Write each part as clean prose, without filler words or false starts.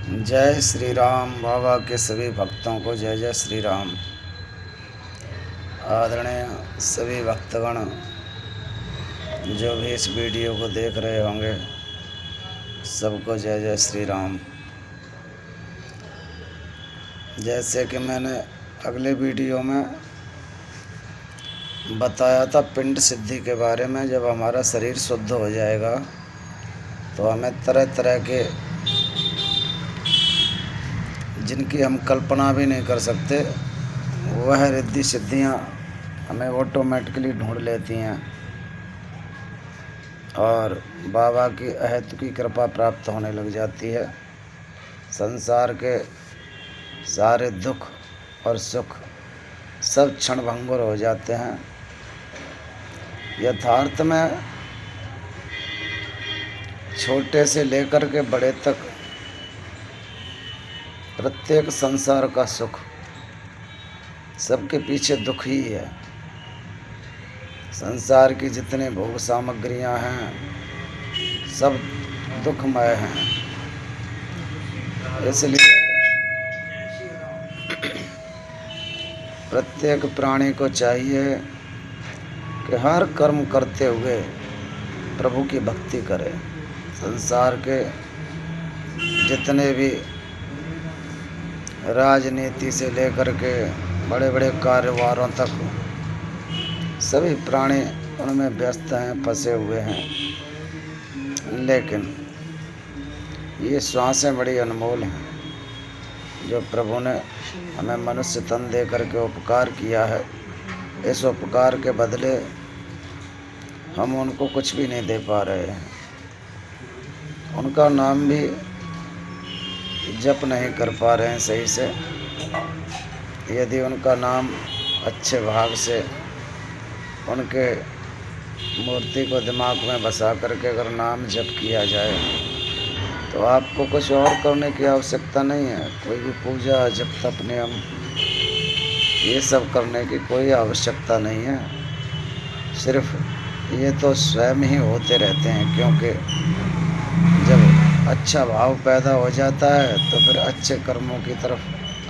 जय श्री राम। बाबा के सभी भक्तों को जय जय श्री राम। आदरणीय सभी भक्तगण जो भी इस वीडियो को देख रहे होंगे, सबको जय जय श्री राम। जैसे कि मैंने अगले वीडियो में बताया था पिंड सिद्धि के बारे में, जब हमारा शरीर शुद्ध हो जाएगा तो हमें तरह तरह के, जिनकी हम कल्पना भी नहीं कर सकते, वह रिद्धि सिद्धियाँ हमें ऑटोमेटिकली ढूंढ लेती हैं और बाबा की अहेतुकी कृपा प्राप्त होने लग जाती है। संसार के सारे दुख और सुख सब क्षणभंगुर हो जाते हैं। यथार्थ में छोटे से लेकर के बड़े तक प्रत्येक संसार का सुख, सबके पीछे दुख ही है। संसार की जितनी भोग सामग्रियां हैं सब दुखमय हैं। इसलिए प्रत्येक प्राणी को चाहिए कि हर कर्म करते हुए प्रभु की भक्ति करे। संसार के जितने भी राजनीति से लेकर के बड़े बड़े कारोबारों तक सभी प्राणी उनमें व्यस्त हैं, फंसे हुए हैं। लेकिन ये श्वासें बड़ी अनमोल हैं जो प्रभु ने हमें मनुष्य तन दे करके उपकार किया है। इस उपकार के बदले हम उनको कुछ भी नहीं दे पा रहे हैं। उनका नाम भी जप नहीं कर पा रहे हैं सही से। यदि उनका नाम अच्छे भाव से उनके मूर्ति को दिमाग में बसा करके अगर नाम जप किया जाए तो आपको कुछ और करने की आवश्यकता नहीं है। कोई भी पूजा जप तप नियम ये सब करने की कोई आवश्यकता नहीं है। सिर्फ ये तो स्वयं ही होते रहते हैं, क्योंकि जब अच्छा भाव पैदा हो जाता है तो फिर अच्छे कर्मों की तरफ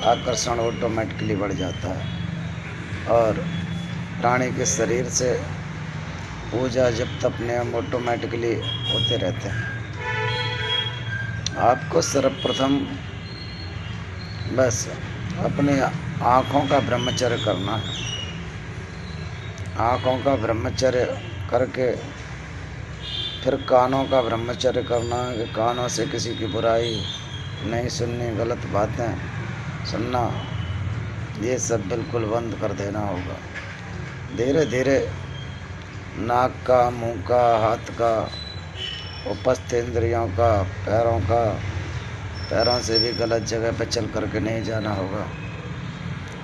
आकर्षण ऑटोमेटिकली बढ़ जाता है और प्राणी के शरीर से पूजा जप तप नियम ऑटोमेटिकली होते रहते हैं। आपको सर्वप्रथम बस अपनी आँखों का ब्रह्मचर्य करना है। आँखों का ब्रह्मचर्य करके फिर कानों का ब्रह्मचर्य करना है कि कानों से किसी की बुराई नहीं सुननी, गलत बातें सुनना, ये सब बिल्कुल बंद कर देना होगा। धीरे धीरे नाक का, मुंह का, हाथ का, उपस्थ इंद्रियों का, पैरों से भी गलत जगह पर चल करके नहीं जाना होगा।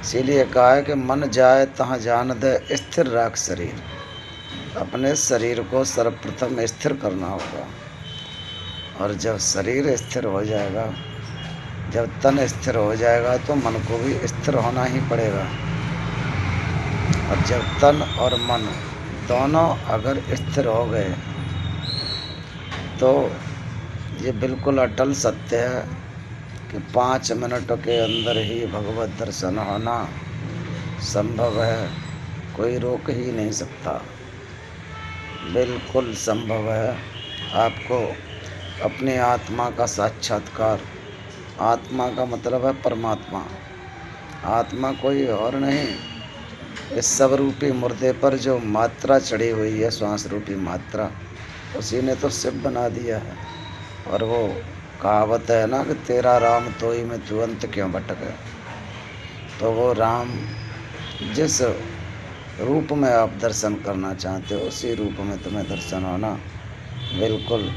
इसीलिए कहा है कि मन जाए तहाँ जान दे, स्थिर रख शरीर। अपने शरीर को सर्वप्रथम स्थिर करना होगा और जब शरीर स्थिर हो जाएगा, जब तन स्थिर हो जाएगा तो मन को भी स्थिर होना ही पड़ेगा। और जब तन और मन दोनों अगर स्थिर हो गए तो ये बिल्कुल अटल सत्य है कि 5 मिनट के अंदर ही भगवत दर्शन होना संभव है। कोई रोक ही नहीं सकता, बिल्कुल संभव है। आपको अपनी आत्मा का साक्षात्कार, आत्मा का मतलब है परमात्मा। आत्मा कोई और नहीं, इस सब रूपी मुर्दे पर जो मात्रा चढ़ी हुई है, श्वास रूपी मात्रा, उसी ने तो शिव बना दिया है। और वो कहावत है ना कि तेरा राम तोई में तू अंत क्यों भटके। तो वो राम जिस रूप में आप दर्शन करना चाहते हो उसी रूप में तुम्हें दर्शन होना बिल्कुल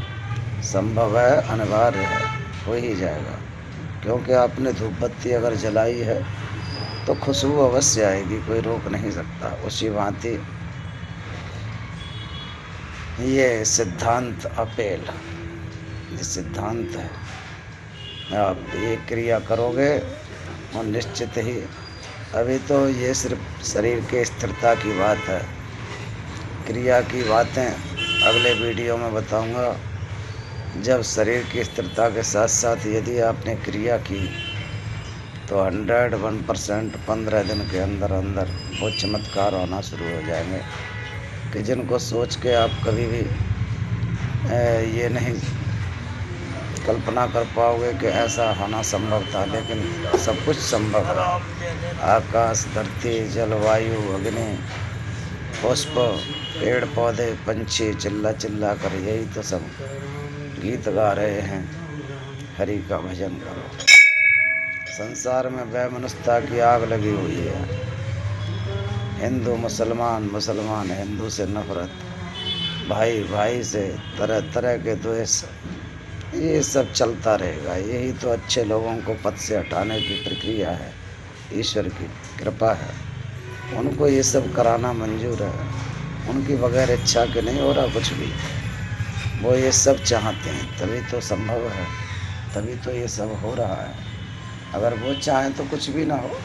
संभव है, अनिवार्य है, हो ही जाएगा। क्योंकि आपने धूप बत्ती अगर जलाई है तो खुशबू अवश्य आएगी, कोई रोक नहीं सकता। उसी भांति ये सिद्धांत अपेल, ये सिद्धांत है। आप ये क्रिया करोगे और निश्चित ही, अभी तो ये सिर्फ शरीर के स्थिरता की बात है, क्रिया की बातें अगले वीडियो में बताऊंगा। जब शरीर की स्थिरता के साथ साथ यदि आपने क्रिया की तो 101% 15 दिन के अंदर अंदर वो चमत्कार होना शुरू हो जाएंगे कि जिनको सोच के आप कभी भी ये नहीं कल्पना कर पाओगे कि ऐसा होना संभव था, लेकिन सब कुछ संभव है। आकाश, धरती, जलवायु, अग्नि, पुष्प, पेड़ पौधे, पंछी चिल्ला चिल्ला कर यही तो सब गीत गा रहे हैं, हरि का भजन करो। संसार में वैमनस्यता की आग लगी हुई है। हिंदू मुसलमान, मुसलमान हिंदू से नफरत, भाई भाई से तरह तरह के द्वेष, ये सब चलता रहेगा। यही तो अच्छे लोगों को पद से हटाने की प्रक्रिया है, ईश्वर की कृपा है। उनको ये सब कराना मंजूर है, उनकी बगैर इच्छा के नहीं हो रहा कुछ भी। वो ये सब चाहते हैं, तभी तो संभव है, तभी तो ये सब हो रहा है। अगर वो चाहें तो कुछ भी ना हो,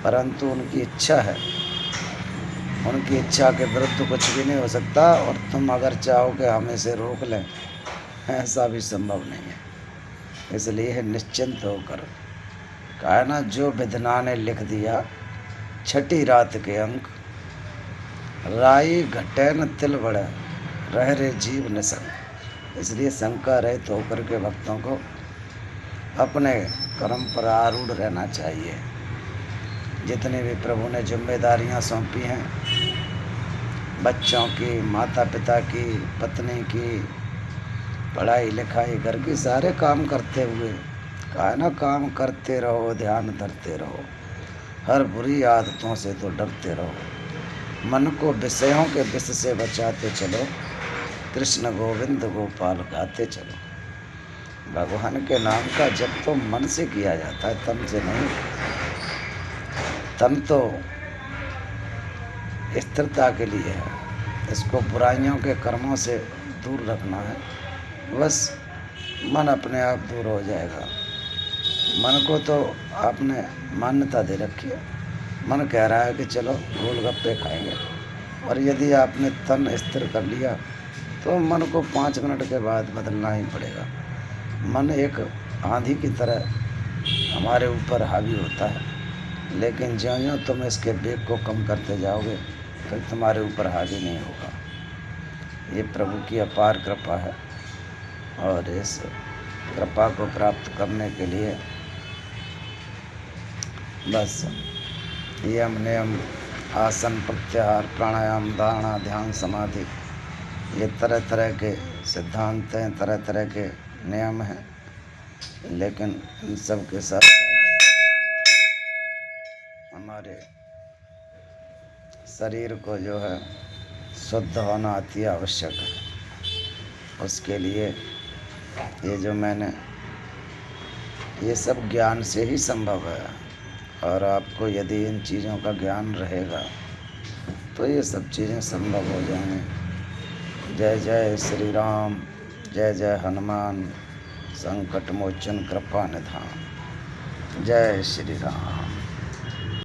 परंतु उनकी इच्छा है। उनकी इच्छा के विरुद्ध कुछ भी नहीं हो सकता। और तुम अगर चाहो कि हम इसे रोक लें, ऐसा भी संभव नहीं है। इसलिए निश्चिंत होकर कहा ना, जो विधना ने लिख दिया छठी रात के अंक, राई घटे न तिल बढ़े, रह रे जीव निसंग। इसलिए शंका रहित होकर के भक्तों को अपने कर्म पर आरूढ़ रहना चाहिए। जितनी भी प्रभु ने जिम्मेदारियां सौंपी हैं, बच्चों की, माता पिता की, पत्नी की, पढ़ाई लिखाई, घर की, सारे काम करते हुए कहा ना, काम करते रहो, ध्यान धरते रहो, हर बुरी आदतों से तो डरते रहो, मन को विषयों के विष से बचाते चलो, कृष्ण गोविंद गोपाल गाते चलो। भगवान के नाम का जप तो मन से किया जाता है, तन से नहीं। तन तो स्थिरता के लिए है, इसको बुराइयों के कर्मों से दूर रखना है। बस मन अपने आप दूर हो जाएगा। मन को तो आपने मान्यता दे रखी है, मन कह रहा है कि चलो गोलगप्पे खाएंगे, और यदि आपने तन स्थिर कर लिया तो मन को 5 मिनट के बाद बदलना ही पड़ेगा। मन एक आंधी की तरह हमारे ऊपर हावी होता है, लेकिन ज्यों-ज्यों तुम इसके वेग को कम करते जाओगे फिर तुम्हारे ऊपर हावी नहीं होगा। ये प्रभु की अपार कृपा है, और इस कृपा को प्राप्त करने के लिए बस यम नियम, आसन प्रत्याहार, प्राणायाम, धारणा, ध्यान, समाधि, ये तरह तरह के सिद्धांत हैं, तरह तरह के नियम हैं। लेकिन इन सब के साथ साथ हमारे शरीर को जो है शुद्ध होना अति आवश्यक है। उसके लिए ये जो मैंने, ये सब ज्ञान से ही संभव है। और आपको यदि इन चीज़ों का ज्ञान रहेगा तो ये सब चीज़ें संभव हो जाएंगी। जय जय श्री राम, जय जय हनुमान, संकट मोचन कृपा निधान। जय श्री राम।